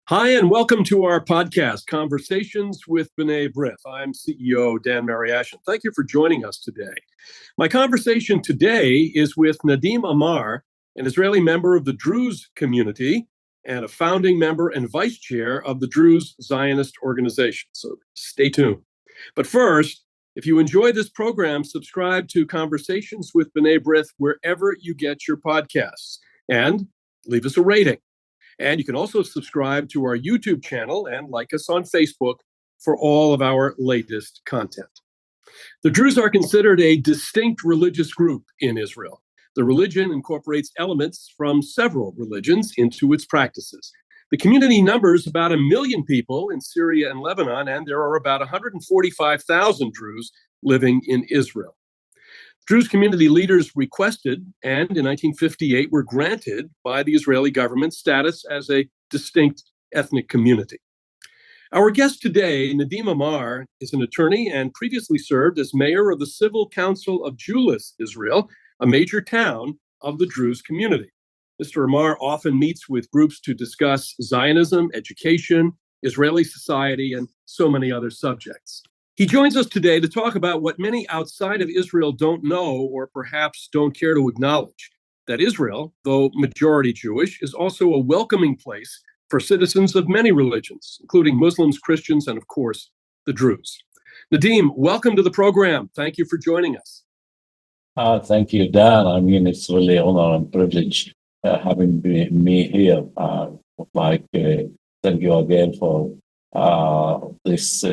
Hi, and welcome to our podcast, Conversations with B'rith. I'm CEO Dan Mariaschin. Thank you for joining us today. My conversation today is with Nadeem Amar, an Israeli member of the Druze community and a founding member and vice chair of the Druze Zionist organization. So stay tuned. But first, if you enjoy this program, subscribe to Conversations with B'rith wherever you get your podcasts and leave us a rating. And you can also subscribe to our YouTube channel and like us on Facebook for all of our latest content. The Druze are considered a distinct religious group in Israel. The religion incorporates elements from several religions into its practices. The community numbers about 1 million people in Syria and Lebanon, and there are about 145,000 Druze living in Israel. Druze community leaders requested and in 1958 were granted by the Israeli government status as a distinct ethnic community. Our guest today, Nadeem Amar, is an attorney and previously served as mayor of the Civil Council of Druze-Israel, a major town of the Druze community. Mr. Amar often meets with groups to discuss Zionism, education, Israeli society, and so many other subjects. He joins us today to talk about what many outside of Israel don't know or perhaps don't care to acknowledge, that Israel, though majority Jewish, is also a welcoming place for citizens of many religions, including Muslims, Christians, and of course, the Druze. Nadeem, welcome to the program. Thank you for joining us. Thank you, Dan. I mean, it's really an honor and privilege having me here. Thank you again for this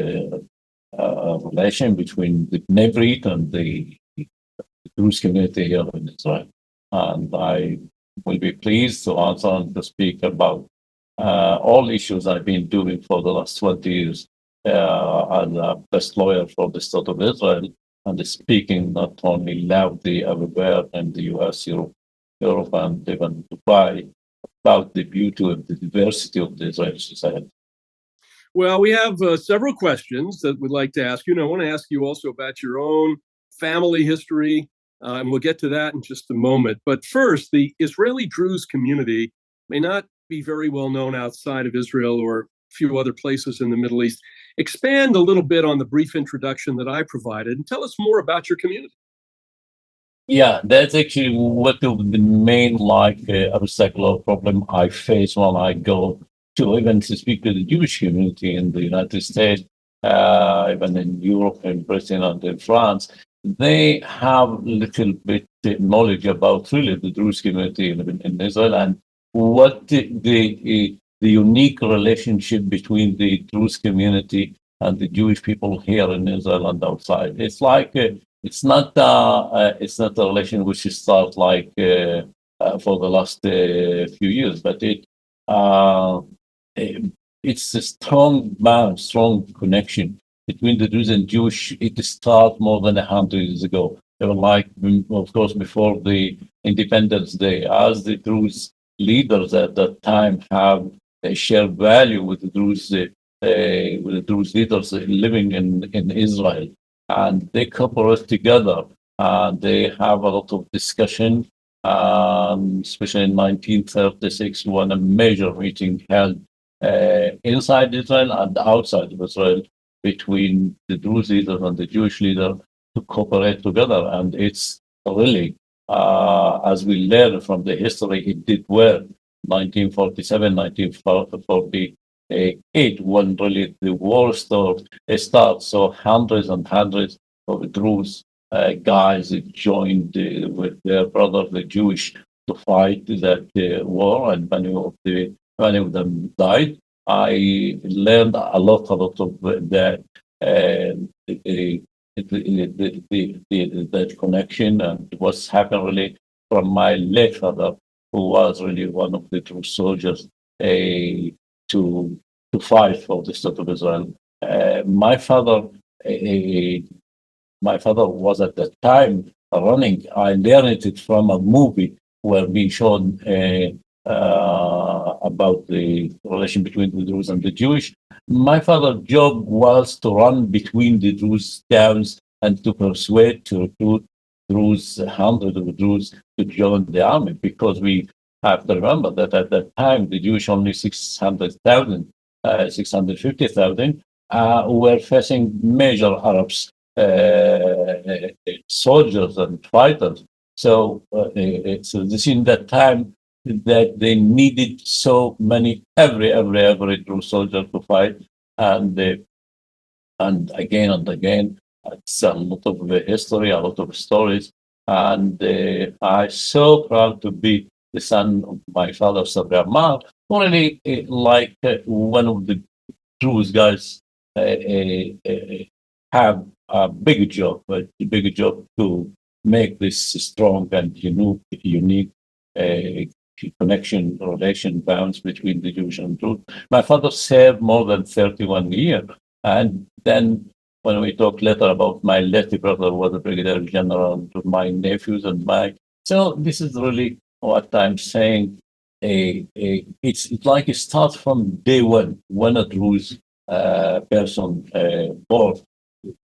relation between the B'rith and the Druze community here in Israel. And I will be pleased to answer and to speak about all issues I've been doing for the last 20 years as a best lawyer for the State of Israel, and speaking not only loudly everywhere in the US, Europe, and even Dubai about the beauty of the diversity of the Israeli society. Well, we have several questions that we'd like to ask you. And I want to ask you also about your own family history, and we'll get to that in just a moment. But first, the Israeli Druze community may not be very well known outside of Israel or a few other places in the Middle East. Expand a little bit on the brief introduction that I provided and tell us more about your community. Yeah, that's actually what the main obstacle or problem I face when I go to even to speak to the Jewish community in the United States, even in Europe, in Britain, and in France. They have little bit knowledge about really the Druze community in Israel and what the unique relationship between the Druze community and the Jewish people here in Israel and outside. It's like it's not a relation which starts for the last few years, but it's a strong bond, strong connection between the Druze and Jewish. It started more than 100 years ago. They were of course, before the Independence Day, as the Druze leaders at that time have a shared value with the Druze leaders living in Israel, and they cooperate together. They have a lot of discussion, especially in 1936, when a major meeting held inside Israel and outside of Israel between the Druze leader and the Jewish leader to cooperate together. And it's really, as we learn from the history, it did well. 1947, 1948, when really the war started. So hundreds and hundreds of Druze guys joined with their brothers, the Jewish, to fight that war, and many of them died. I learned a lot of that that connection and what's happened really from my late father, who was really one of the true soldiers to fight for the State of Israel. My father was at that time running. I learned it from a movie where being shown about the relation between the Druze and the Jewish. My father's job was to run between the Druze towns and to persuade, to recruit Druze, hundreds of Druze to join the army, because we have to remember that at that time, the Jewish only 600,000, 650,000 were facing major Arabs, soldiers and fighters. So, so this in that time that they needed so many, every Druze soldier to fight, and again and again. It's a lot of history, a lot of stories, and I'm so proud to be the son of my father, Sabri Ammar, who really like one of the Druze guys have a big job to make this strong and unique uh, connection, relation, bonds between the Jewish and Druze. My father served more than 31 years, and then when we talk later about my late brother was a brigadier general, to my nephews and my, so this is really what I'm saying. It's like it starts from day one when a Druze person born,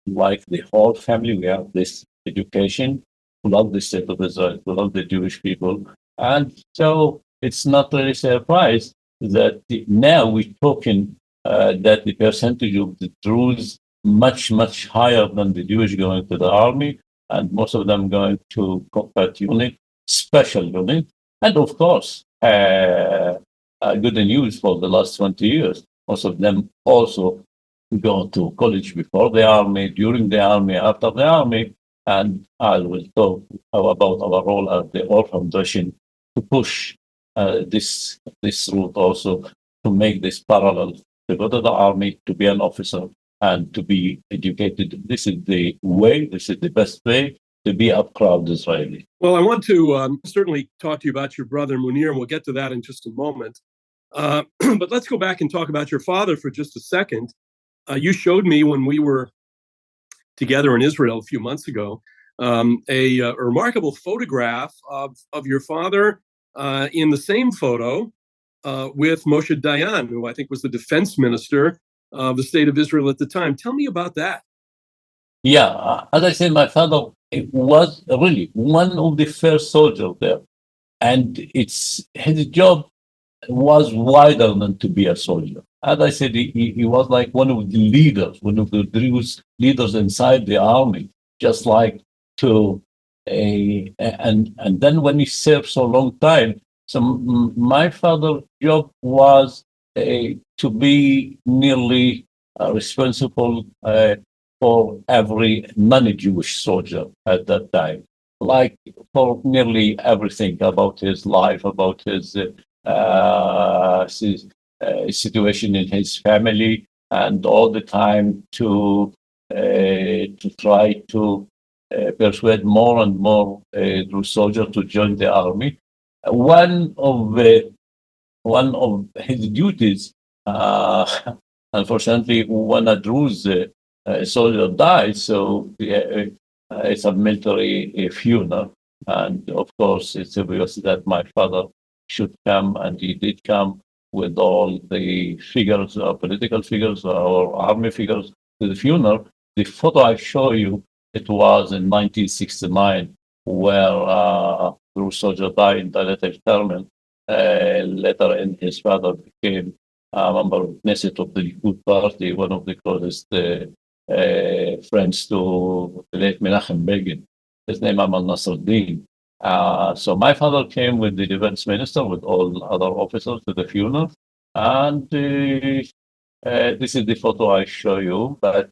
like the whole family, we have this education, we love the state of Israel, we love the Jewish people. And so it's not really a surprise that now we're talking that the percentage of the Druze much higher than the Jewish going to the army, and most of them going to combat unit, special unit. And of course, good news for the last 20 years, most of them also go to college before the army, during the army, after the army, and I will talk about our role at the All Foundation to push this route also, to make this parallel, to go to the army, to be an officer, and to be educated. This is the way, this is the best way to be a proud Israeli. Well, I want to certainly talk to you about your brother Munir, and we'll get to that in just a moment. But let's go back and talk about your father for just a second. You showed me when we were together in Israel a few months ago a remarkable photograph of your father in the same photo with Moshe Dayan, who I think was the defense minister of the state of Israel at the time. Tell me about that. Yeah, as I said, my father was really one of the first soldiers there, and his job was wider than to be a soldier. As I said, he was like one of the leaders, one of the Druze leaders inside the army, just like to a and then when he served so long time, so my father's job was to be nearly responsible for every non-Jewish soldier at that time, like for nearly everything about his life, about his situation in his family, and all the time to try to persuade more and more Druze soldiers to join the army. One of his duties, unfortunately, when a Druze soldier died, so it's a military funeral, and of course it's obvious that my father should come, and he did come with all the figures, political figures or army figures to the funeral. The photo I show you, it was in 1969, where Druze soldier died in the later terminal. Later, in his father became a member of Knesset of the Likud party, one of the closest friends to the late Menachem Begin. His name Amal Nasruddin. So my father came with the defense minister, with all other officers to the funeral, and this is the photo I show you. But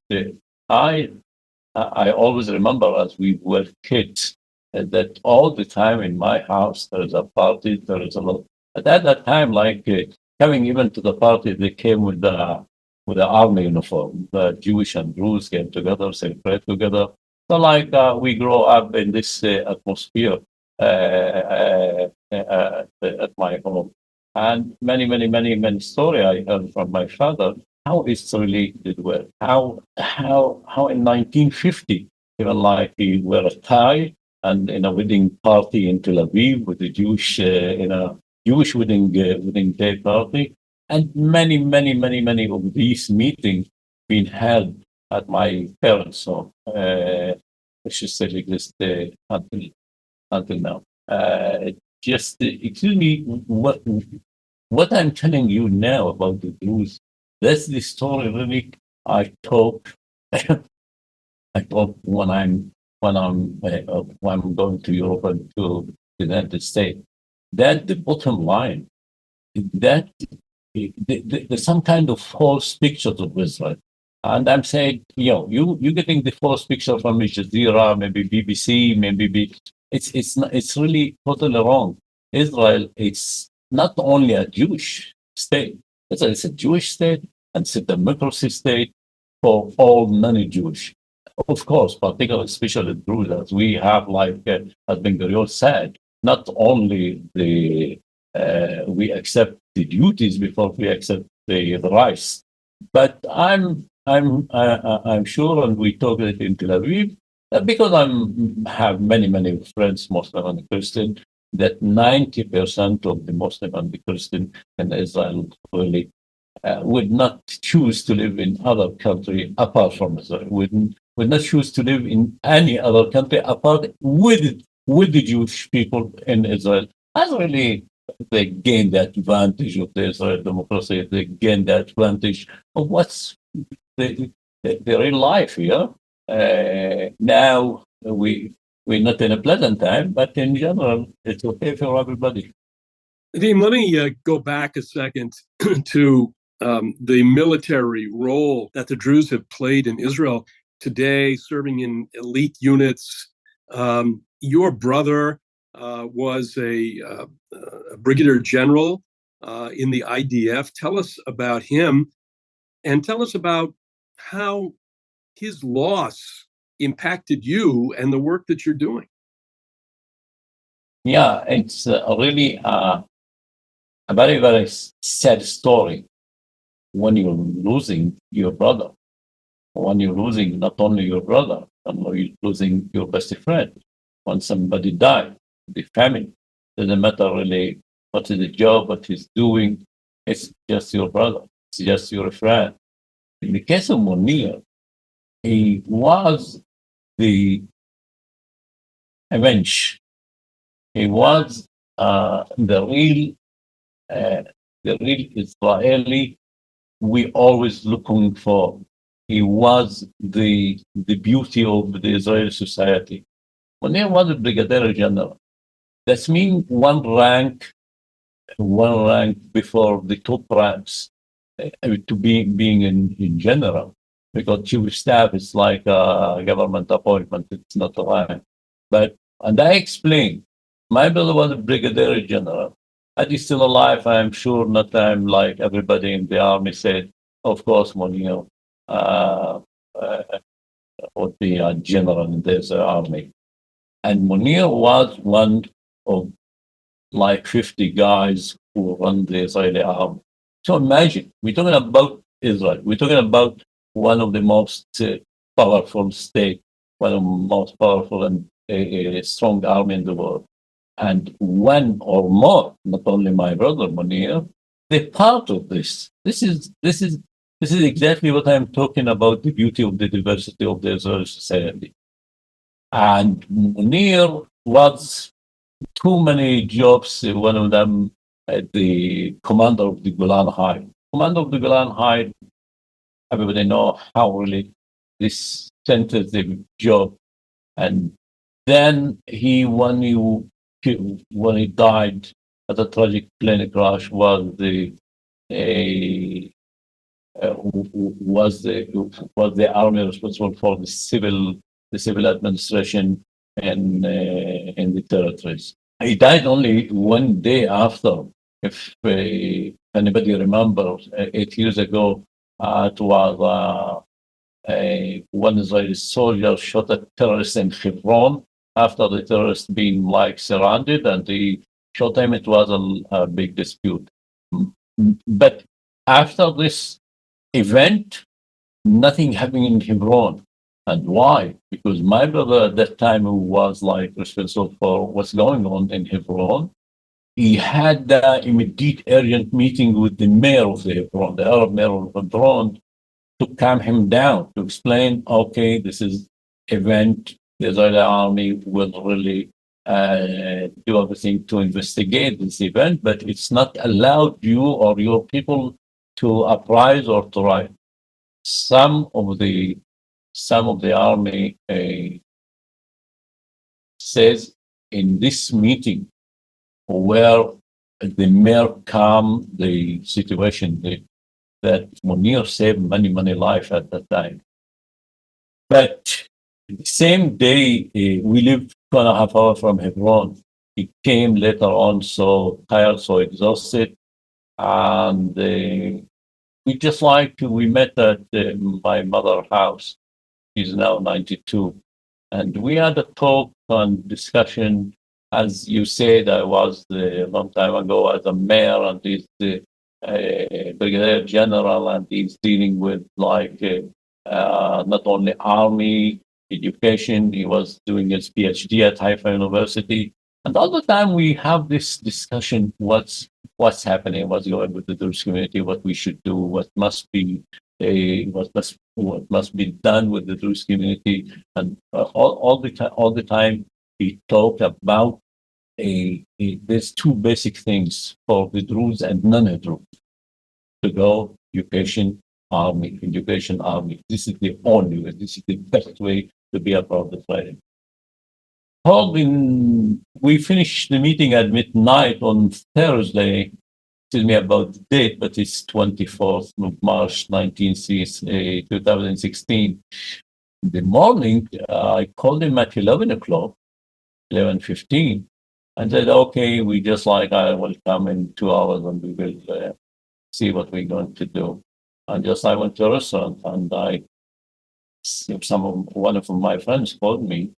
I always remember, as we were kids, that all the time in my house there is a party, there is a lot. But at that time, like coming even to the party, they came with the army uniform. The Jewish and Druze came together, celebrate together. So like we grow up in this atmosphere at my home, and many story I heard from my father, how it's really did well. How in 1950, even like he wear a tie and in a wedding party in Tel Aviv with the Jewish in a Jewish wedding day party, and many of these meetings been held at my parents' home, which still exist until now. just excuse me, what I'm telling you now about the Druze, that's the story really I talk I talk when I'm going to Europe and to the United States. That the bottom line, that there's some kind of false pictures of Israel. And I'm saying, you're getting the false picture from Al Jazeera, maybe BBC, it's not, it's really totally wrong. Israel, it's not only a Jewish state, it's a Jewish state and it's a democracy state for all non-Jewish. Of course, particularly, especially Druze, we have, like as Ben-Gurion said, not only we accept the duties before we accept the rights. But I'm sure, and we talked it in Tel Aviv, because I have many friends, Muslim and Christian, that 90% of the Muslim and the Christian in Israel really would not choose to live in other country apart from Israel. Would not choose to live in any other country apart with the Jewish people in Israel. As really they gain the advantage of the Israel democracy. They gain the advantage of what's the real life here. Now we're not in a pleasant time, but in general, it's okay for everybody. Nadeem, let me go back a second to the military role that the Druze have played in Israel today, serving in elite units. Your brother was a brigadier general in the IDF. Tell us about him and tell us about how his loss impacted you and the work that you're doing. Yeah, it's really a very sad story when you're losing your brother. When you're losing not only your brother, but you're losing your best friend. When somebody died, the family, doesn't matter really what is the job, what he's doing, it's just your brother, it's just your friend. In the case of Munir, he was the avenge. He was the real Israeli we always looking for. He was the beauty of the Israeli society. Munir was a brigadier general. That means one rank before the top ranks to being in general, because chief of staff is like a government appointment. It's not a rank. And I explained, my brother was a brigadier general. And he's still alive, I'm sure. Not I'm like everybody in the army said, of course, Munir would be a general in this army. And Munir was one of like 50 guys who run the Israeli army. So imagine, we're talking about Israel. We're talking about one of the most powerful state, one of the most powerful and strong army in the world. And one or more, not only my brother Munir, they're part of this. This is exactly what I'm talking about, the beauty of the diversity of the Israeli society. And Munir was too many jobs, one of them the commander of the Golan Heights. Commander of the Golan Heights, everybody know how really this sensitive job. And then when he died at a tragic plane crash, was the army responsible for the civil administration in the territories. He died only one day after. If anybody remembers, 8 years ago, it was one Israeli soldier shot a terrorist in Hebron after the terrorist being like surrounded, and he shot him. It was a big dispute. But after this event, nothing happened in Hebron. And why? Because my brother at that time, who was like responsible for what's going on in Hebron, he had the immediate urgent meeting with the mayor of the Hebron, the Arab mayor of Hebron, to calm him down, to explain, okay, this is event, the Israeli army will really do everything to investigate this event, but it's not allowed you or your people to uprise or to write. Some of the army says in this meeting where the mayor calmed the situation that Munir saved many life at that time. But the same day, we lived 2.5 hours from Hebron. He came later on so tired, so exhausted, and we met at my mother's house. She's now 92. And we had a talk and discussion. As you said, I was a long time ago as a mayor, and he's the brigadier general, and he's dealing with not only army education. He was doing his PhD at Haifa University, and all the time we have this discussion: what's happening, what's going with the Druze community, what we should do, what must be done with the Druze community, and all the time he talked about there's two basic things for the Druze and non-Druze: to go education, army, education, army. This is the only way. This is the best way to be a part of the fighting. We finished the meeting at midnight on Thursday. Tell me about the date, but it's 24th of March 2016. In the morning, I called him at 11 o'clock, 11:15, and said, okay, I will come in 2 hours and we will see what we're going to do. And I went to a restaurant, and one of my friends called me,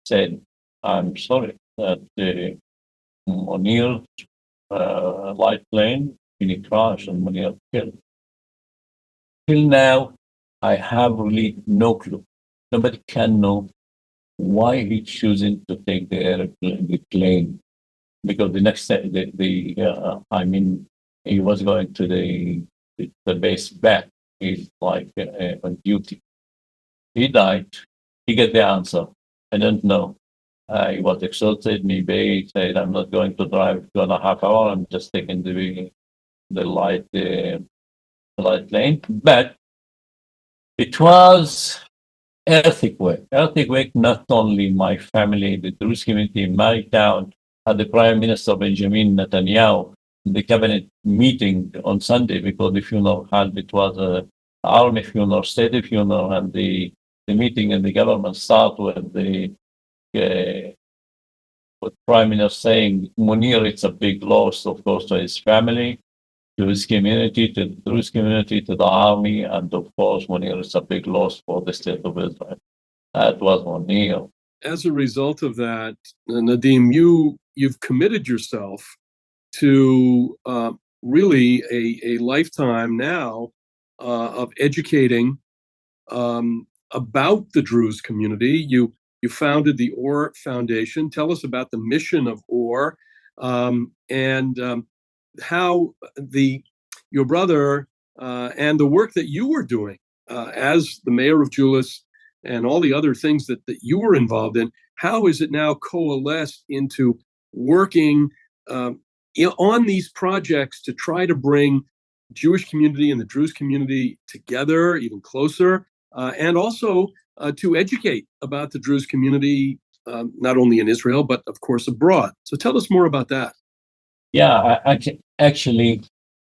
said, I'm sorry that Munir light plane in a crash and Munir killed. Till now, I have really no clue. Nobody can know why he's choosing to take the plane. Because the next day, he was going to the base back. He's on duty. He died. He got the answer. I don't know. He was exhausted. Maybe he said, I'm not going to drive 2.5 hours. I'm just taking the light lane. But it was earthquake. Earthquake, not only my family, the Druze community in my town, had the Prime Minister Benjamin Netanyahu in the cabinet meeting on Sunday, because the funeral it was an army funeral, state funeral, and the meeting in the government started with the Prime Minister saying, Munir, it's a big loss, of course, to his family, to his community, to the Druze community, to the army, and of course, Munir is a big loss for the state of Israel. That was Munir. As a result of that, Nadeem, you've committed yourself to really a lifetime now of educating about the Druze community. You founded the OR Foundation. Tell us about the mission of OR and how your brother and the work that you were doing as the mayor of Julis and all the other things that you were involved in. How is it now coalesced into working on these projects to try to bring Jewish community and the Druze community together even closer, and also to educate about the Druze community, not only in Israel, but of course abroad. So tell us more about that. Yeah, actually,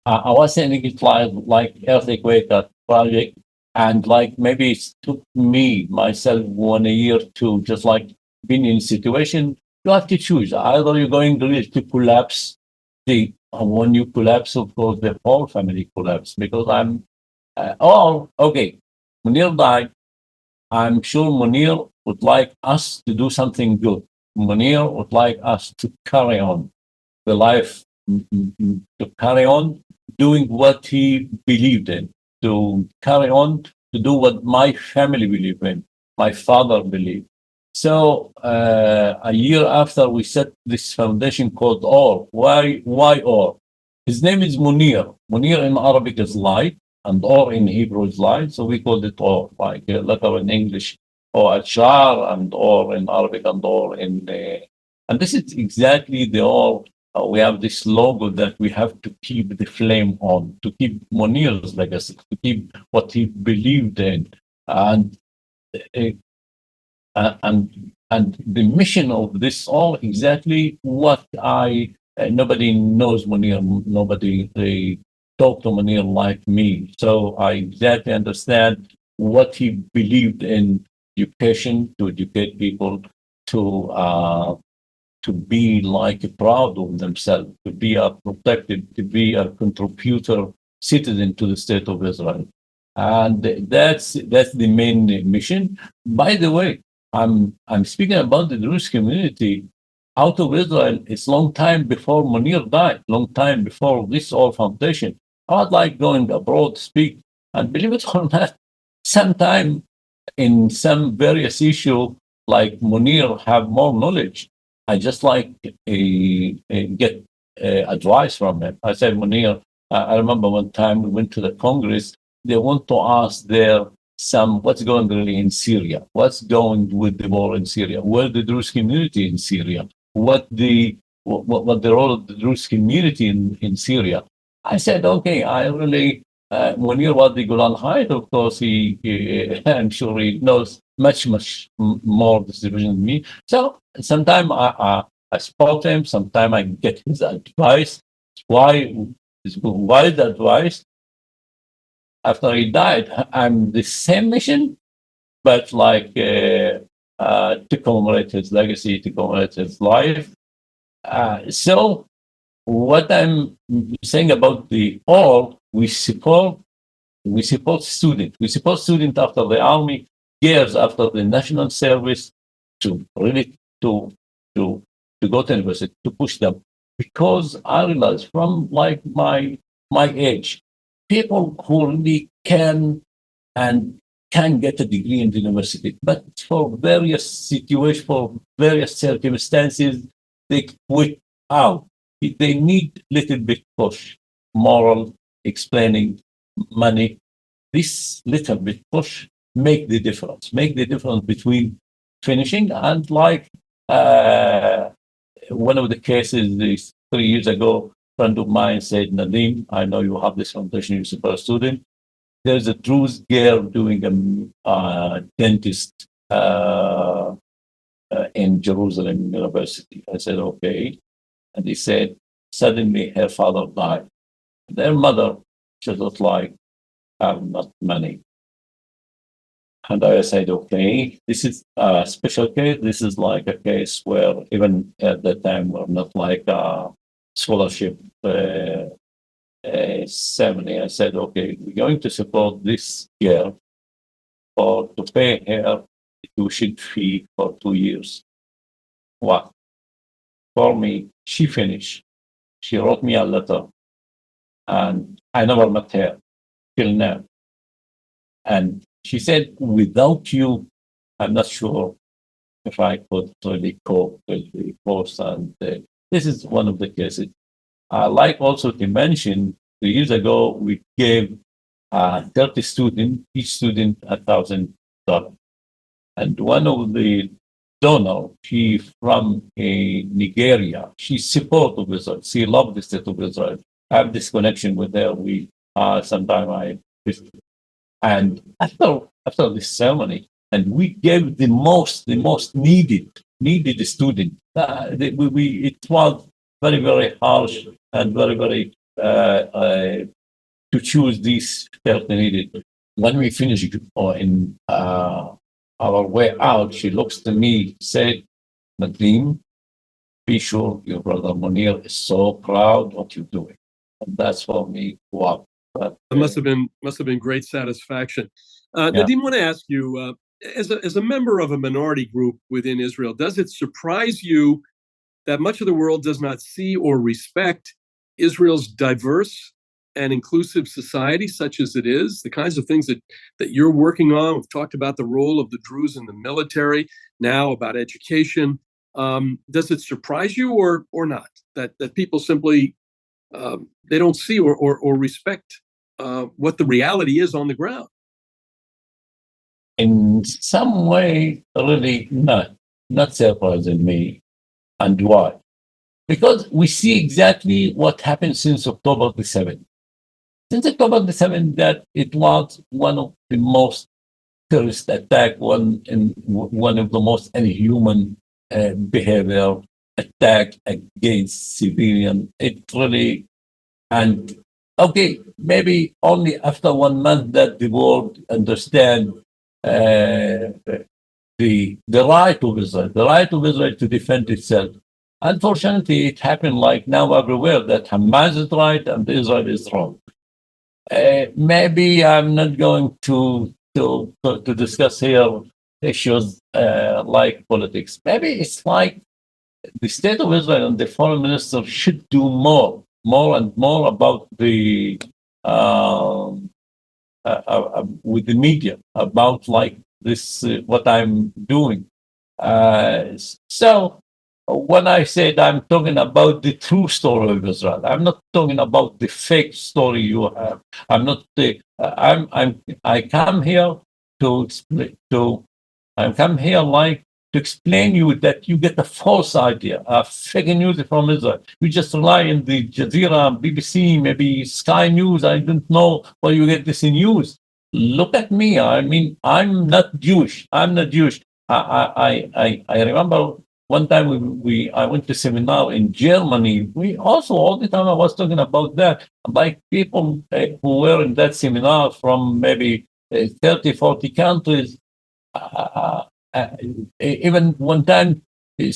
I was saying it like earthquake, that project, and maybe it took me, myself, 1 year to just being in a situation, you have to choose. Either you're going really to collapse when you collapse, of course, the whole family collapse, because okay, Munir died. I'm sure Munir would like us to do something good. Munir would like us to carry on the life, to carry on doing what he believed in, to carry on to do what my family believed in, my father believed. So a year after, we set this foundation called OR. Why OR? His name is Munir. Munir in Arabic is light, and OR in Hebrew is light. So we called it OR, like a letter in English, or Ashar, and OR in Arabic, and OR in And this is exactly the all. We have this logo that we have to keep the flame on, to keep Munir's legacy, to keep what he believed in, and and the mission of this all exactly what I. Nobody knows Munir. Nobody they talk to Munir like me, so I exactly understand what he believed in: education, to educate people, to be like proud of themselves, to be a protected, to be a contributor citizen to the state of Israel. And that's the main mission. By the way, I'm speaking about the Druze community out of Israel. It's long time before Munir died, long time before this all foundation. I was like going abroad to speak, and believe it or not, sometime in some various issue like Munir have more knowledge. I just like get advice from him. I said, Munir, I remember one time we went to the Congress. They want to ask there what's going really in Syria, what's going with the war in Syria, where the Druze community in Syria, what the role of the Druze community in Syria. I said, okay, I really. Munir was the Golan Heights, of course, I'm sure he knows much more this division than me. So sometimes I spoke to him, sometimes I get his advice. Why the advice? After he died, I'm the same mission, but like to commemorate his legacy, to commemorate his life. So what I'm saying about the all, we support students. We support students after the army, years after the national service, to really to go to university, to push them. Because I realize from like my age, people who really and can get a degree in the university, but for various situations, for various circumstances, they quit out. They need little bit push, moral, explaining, money. This little bit push make the difference between finishing and like one of the cases is 3 years ago, a friend of mine said, Nadeem, I know you have this foundation, you're a super student. There's a Druze girl doing a dentist in Jerusalem University. I said, okay. And he said, suddenly her father died. Their mother, she looked like, have not money. And I said, okay, this is a special case. This is like a case where even at that time we're not like a scholarship ceremony. I said, okay, we're going to support this girl to pay her tuition fee for 2 years. What? For me, she finished. She wrote me a letter, and I never met her till now. And she said, without you, I'm not sure if I could really cope with the post. And this is one of the cases. I like also to mention, 3 years ago, we gave 30 students, each student $1,000. And one of the donor, she from Nigeria, she supported Israel. She loved the state of Israel. I have this connection with her. We sometime I visit. And after this ceremony, and we gave the most needed student. It was very harsh and very to choose these 30 needed. When we finished in our way out, she looks to me, said, Nadeem, be sure your brother Munir is so proud what you're doing. And that's for me, wow. It must have been great satisfaction. Nadeem, I want to ask you, as a member of a minority group within Israel, does it surprise you that much of the world does not see or respect Israel's diverse and inclusive society, such as it is? The kinds of things that you're working on. We've talked about the role of the Druze in the military, now about education. Does it surprise you or not that people simply they don't see or respect what the reality is on the ground? In some way, really not surprising me. And why? Because we see exactly what happened since October the 7th. Since October the 7th, that it was one of the most terrorist attack, one of the most inhuman behavior attack against civilian. It really, and okay, maybe only after 1 month that the world understand the right of Israel, the right of Israel to defend itself. Unfortunately, it happened like now everywhere that Hamas is right and Israel is wrong. Maybe I'm not going to discuss here issues like politics. Maybe it's like the state of Israel and the foreign minister should do more and more about the with the media about like this what I'm doing. So when I said I'm talking about the true story of Israel, I'm not talking about the fake story you have. I'm not. I come here to explain. I come here like to explain you that you get a false idea, a fake news from Israel. You just rely on the Jazeera, BBC, maybe Sky News. I don't know where you get this news. Look at me. I mean, I'm not Jewish. I'm not Jewish. I remember one time I went to seminar in Germany. We also all the time I was talking about that. Like people who were in that seminar from maybe 30, 40 countries. Uh, Even one time,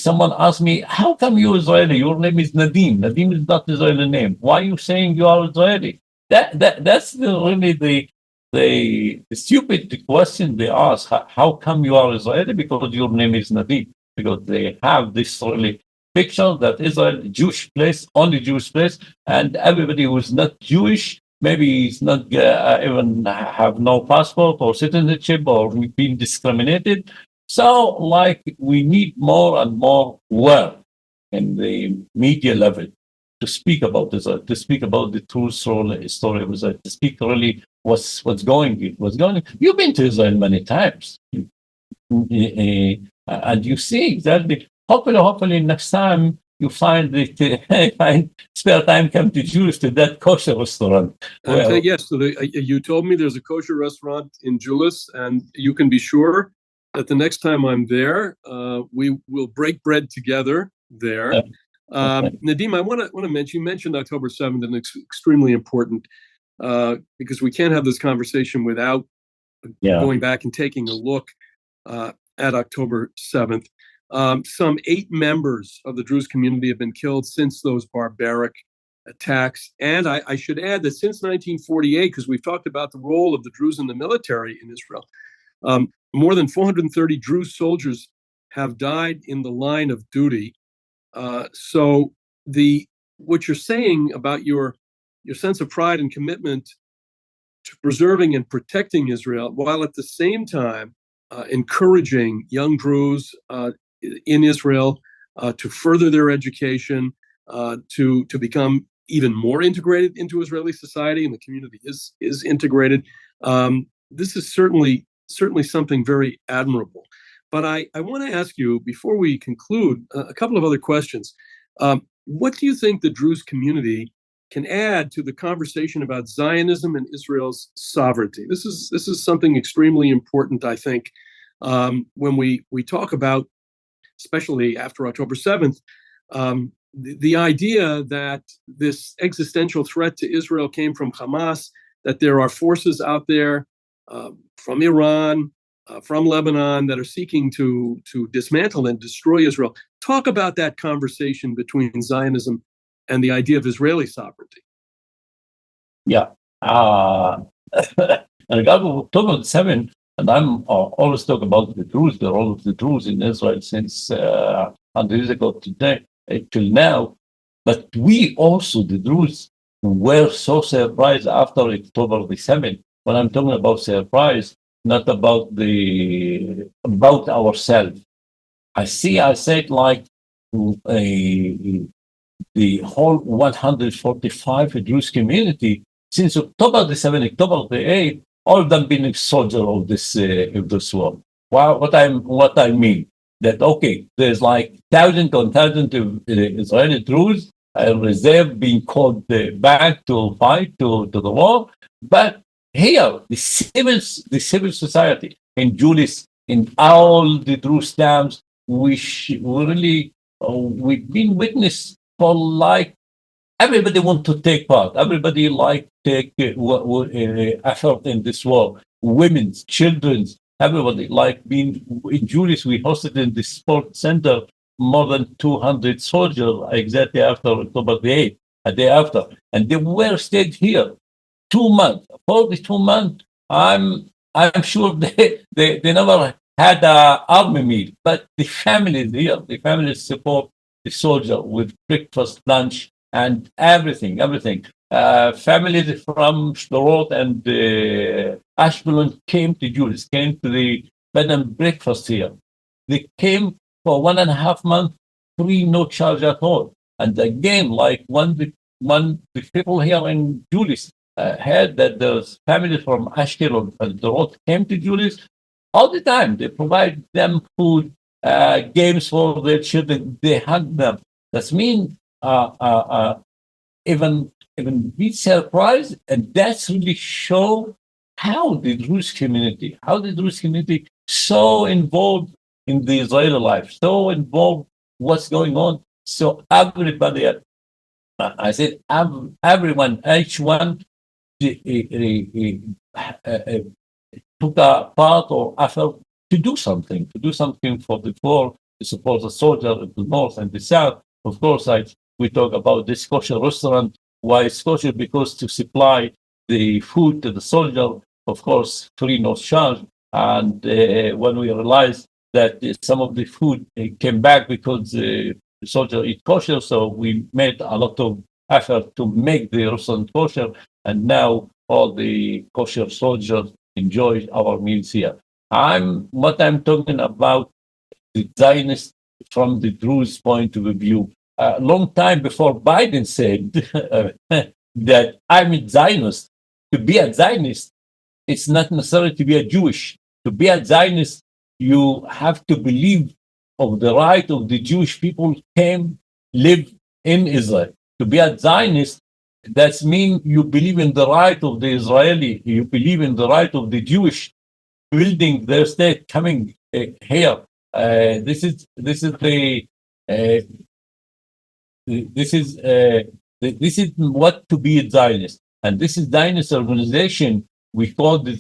someone asked me, "How come you're Israeli? Your name is Nadeem. Nadeem is not Israeli name. Why are you saying you are Israeli?" That's really the stupid question they ask. How come you are Israeli? Because your name is Nadeem. Because they have this really picture that Israel, Jewish place, only Jewish place, and everybody who is not Jewish maybe he's not even have no passport or citizenship or we've been discriminated. So, like, we need more and more work in the media level to speak about this, to speak about the true story of Israel, to speak really what's going. You've been to Israel many times, and you see exactly. Hopefully, next time you find that find spare time, come to Jews to that kosher restaurant. Well, yes, so you told me there's a kosher restaurant in Julis, and you can be sure that the next time I'm there, we will break bread together there. Nadeem, I want to mention, you mentioned October 7th, and it's extremely important because we can't have this conversation without going back and taking a look at October 7th. Some 8 members of the Druze community have been killed since those barbaric attacks. And I should add that since 1948, because we've talked about the role of the Druze in the military in Israel, more than 430 Druze soldiers have died in the line of duty. So what you're saying about your sense of pride and commitment to preserving and protecting Israel, while at the same time encouraging young Druze in Israel to further their education, to become even more integrated into Israeli society, and the community is integrated. This is certainly something very admirable. But I want to ask you, before we conclude, a couple of other questions. What do you think the Druze community can add to the conversation about Zionism and Israel's sovereignty? This is something extremely important, I think, when we talk about, especially after October 7th, the idea that this existential threat to Israel came from Hamas, that there are forces out there from Iran, from Lebanon that are seeking to dismantle and destroy Israel. Talk about that conversation between Zionism and the idea of Israeli sovereignty. Yeah. And October 7th, and I'm always talk about the Druze, the role of the Druze in Israel since 100 years ago today till now. But we also, the Druze, were so surprised after October the 7th. When I'm talking about surprise, not about ourselves. I said like the whole 145 Druze community since October the 7th, October the 8th, all of them been soldiers of this war. Well, what I mean, that, okay, there's like thousands on thousands of Israeli Druze reserve being called back to fight to the war. But here, the civil society in Julis, in all the Druze towns, we really, we've been witness for like everybody want to take part. Everybody like take effort in this war. Women's, children's, everybody like being in Julius. We hosted in the sports center more than 200 soldiers exactly after October the 8th, a day after, and they were stayed here 2 months. For the 2 months, I'm sure they never had a army meal, but the families here, the families support the soldier with breakfast, lunch, and everything. Families from Sderot and Ashkelon came to Jews, came to the bed and breakfast here. They came for 1.5 months, free, no charge at all. And again, like the people here in Julis heard that there's families from Ashkelon and Sderot came to Julis all the time. They provide them food, games for their children. They hug them. That means even be surprised, and that's really show how the Druze community so involved in the Israeli life, so involved what's going on. So everybody, I said, everyone, each one took a part or effort to do something for the poor, to support the soldier in the north and the south. Of course, we talk about this kosher restaurant. Why it's kosher? Because to supply the food to the soldier, of course, free, no charge. And when we realized that some of the food came back because the soldier eat kosher, so we made a lot of effort to make the restaurant kosher. And now all the kosher soldiers enjoy our meals here. What I'm talking about, the Zionist from the Druze point of view. A long time before Biden said that I'm a Zionist. To be a Zionist, it's not necessary to be a Jewish. To be a Zionist, you have to believe of the right of the Jewish people came live in Israel. To be a Zionist, that means you believe in the right of the Israeli, you believe in the right of the Jewish building their state coming here. This is what to be a Zionist, and this is Zionist organization. We call the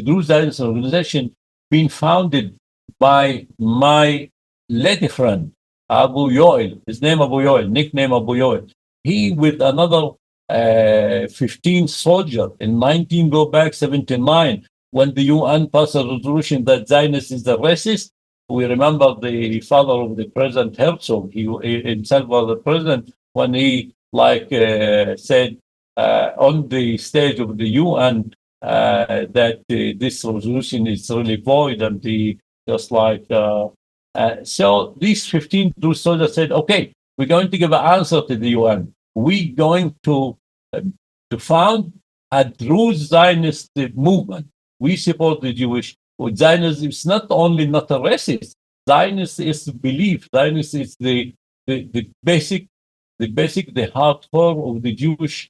Druze Zionist organization, being founded by my lady friend Abu Yoel. His name Abu Yoel, nickname Abu Yoel. He with another 15 soldiers in 79 when the UN passed a resolution that Zionist is a racist. We remember the father of the President Herzog. He himself was the president when he said on the stage of the UN that this resolution is really void, and so these 15 Druze soldiers said, okay, we're going to give an answer to the UN. We're going to found a Druze Zionist movement. We support the Jewish. Zionism is not only not a racist. Zionist is belief. Zionist is the basic, the heart core of the Jewish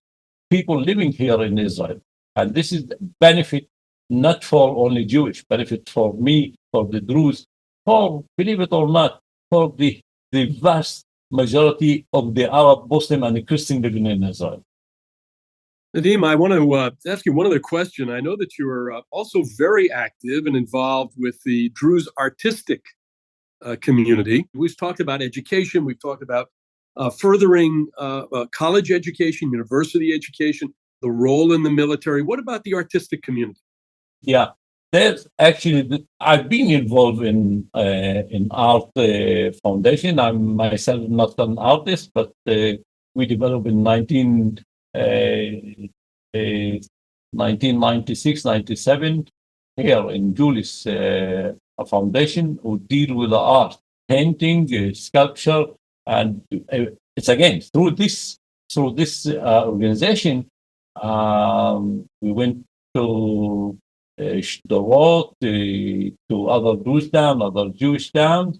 people living here in Israel. And this is benefit not for only Jewish, benefit for me, for the Druze, for, believe it or not, for the vast majority of the Arab, Muslim, and the Christian living in Israel. Nadeem, I want to ask you one other question. I know that you are also very active and involved with the Druze artistic community. We've talked about education. We've talked about furthering college education, university education, the role in the military. What about the artistic community? Yeah, there's actually, I've been involved in art foundation. I'm myself not an artist, but we developed in 1996, 97 here in Julis, a foundation who deal with the art, painting, sculpture, and it's again through this organization. We went to Sderot, to other Druze towns, other Jewish towns,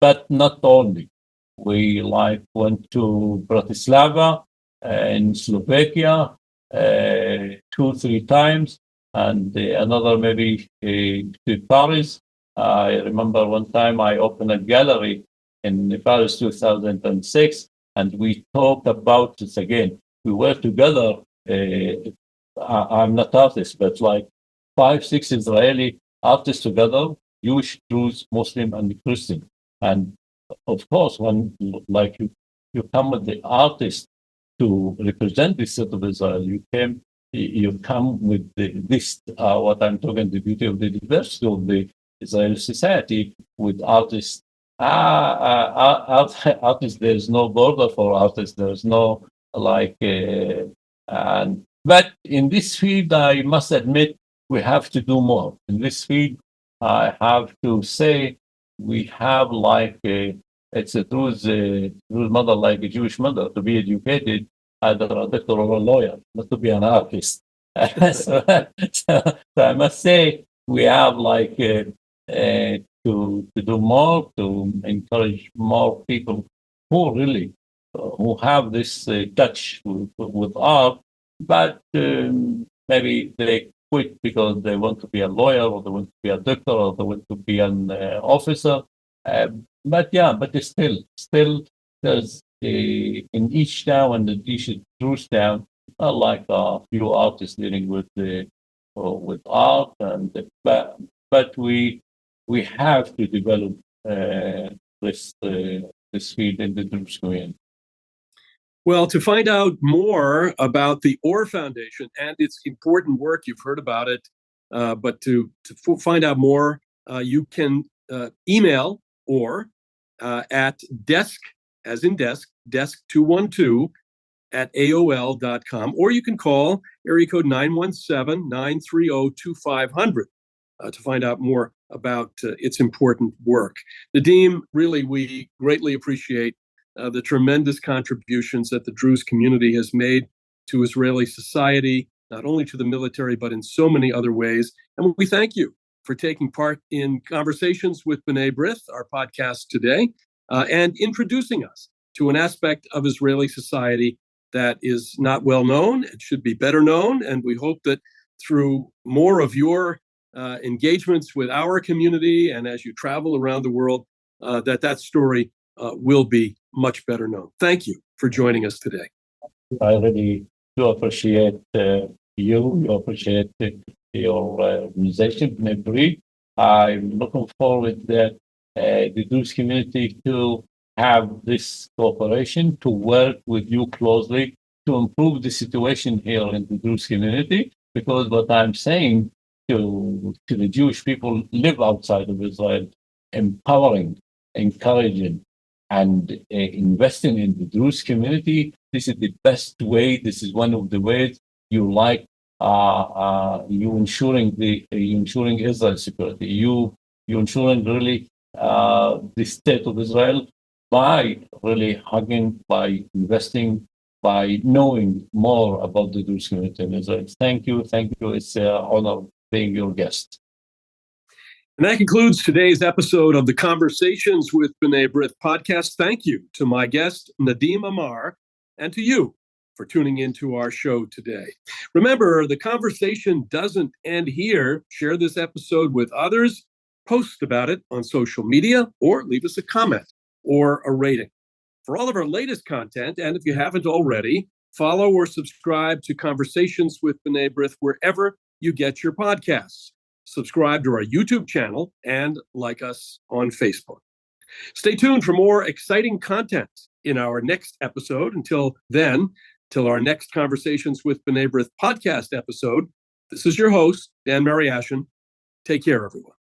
but not only. We went to Bratislava in Slovakia 2-3 times, and another maybe to Paris. I remember one time I opened a gallery in Paris 2006, and we talked about this again. We were together. I'm not artist, but 5-6 Israeli artists together, Jewish, Druze, Muslim, and Christian. And of course, when you come with the artist to represent the state of Israel, you come with this what I'm talking, the beauty of the diversity of the Israeli society with artists. Artists, there's no border for artists. There's no but in this field, I must admit, we have to do more. In this field, I have to say, we have it's a Druze mother, like a Jewish mother, to be educated, either a doctor or a lawyer, not to be an artist. so I must say, we have to do more, to encourage more people who really who have this touch with art, but maybe they quit because they want to be a lawyer, or they want to be a doctor, or they want to be an officer. But still, there's in each town and in each Druze town, a few artists dealing with art, but we have to develop this field in the Druze community. Well, to find out more about the Or Foundation and its important work, you've heard about it, but to find out more, you can email Or at desk, as in desk212 at AOL.com, or you can call area code 917-930-2500 to find out more about its important work. Nadeem, really, we greatly appreciate the tremendous contributions that the Druze community has made to Israeli society, not only to the military, but in so many other ways. And we thank you for taking part in Conversations with B'nai B'rith, our podcast today, and introducing us to an aspect of Israeli society that is not well known. It should be better known. And we hope that through more of your engagements with our community, and as you travel around the world, that story will be much better known. Thank you for joining us today. I really do appreciate you appreciate your organization, B'nai B'rith. I'm looking forward that the Druze community to have this cooperation, to work with you closely to improve the situation here in the Druze community, because what I'm saying to the Jewish people live outside of Israel, empowering, encouraging, and investing in the Druze community. This is the best way. This is one of the ways you ensuring Israel's security. You ensuring really the state of Israel by really hugging, by investing, by knowing more about the Druze community in Israel. Thank you. It's an honor being your guest. And that concludes today's episode of the Conversations with B'nai B'rith podcast. Thank you to my guest, Nadeem Amar, and to you for tuning into our show today. Remember, the conversation doesn't end here. Share this episode with others, post about it on social media, or leave us a comment or a rating. For all of our latest content, and if you haven't already, follow or subscribe to Conversations with B'nai B'rith wherever you get your podcasts. Subscribe to our YouTube channel and like us on Facebook. Stay tuned for more exciting content in our next episode. Until then, till our next Conversations with B'nai B'rith podcast episode, this is your host, Dan Mariaschin. Take care, everyone.